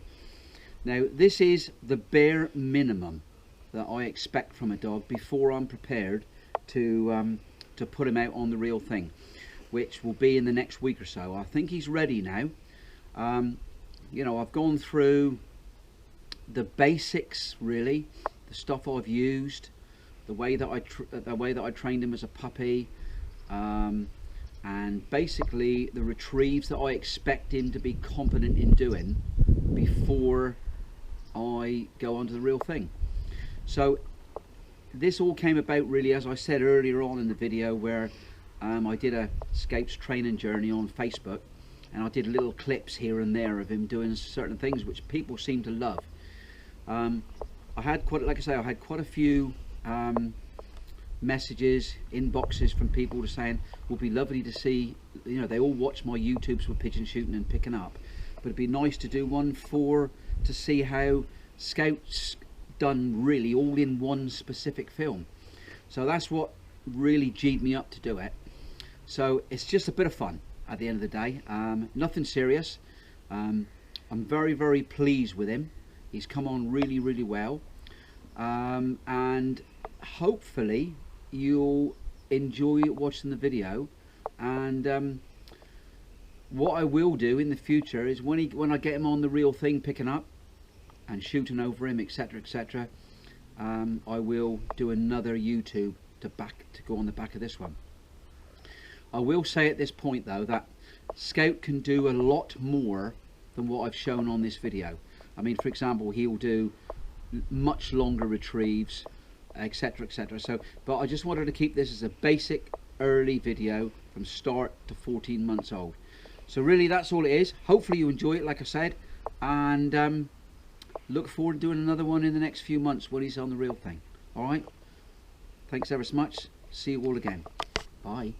Now, this is the bare minimum that I expect from a dog before I'm prepared to put him out on the real thing, which will be in the next week or so. I think he's ready now. You know, I've gone through the basics, really, the stuff I've used, the way that I trained him as a puppy, and basically the retrieves that I expect him to be competent in doing before I go on to the real thing. So this all came about really, as I said earlier on in the video, where I did a Scapes training journey on Facebook, and I did little clips here and there of him doing certain things which people seem to love. I had like I say, I had quite a few messages, inboxes from people to saying, would be lovely to see, you know, they all watch my YouTubes with pigeon shooting and picking up, but it'd be nice to do one to see how Scout's done really all in one specific film. So that's what really G'd me up to do it. So it's just a bit of fun at the end of the day, nothing serious. I'm very, very pleased with him. He's come on really, really well, and hopefully you'll enjoy watching the video. And what I will do in the future is when I get him on the real thing picking up and shooting over him, etc, etc, I will do another YouTube to go on the back of this one. I will say at this point though that Scout can do a lot more than what I've shown on this video. I mean, for example, he'll do much longer retrieves, etc, etc. So, but I just wanted to keep this as a basic early video from start to 14 months old. So really that's all it is. Hopefully you enjoy it, like I said, and look forward to doing another one in the next few months when he's on the real thing. All right, thanks ever so much. See you all again. Bye.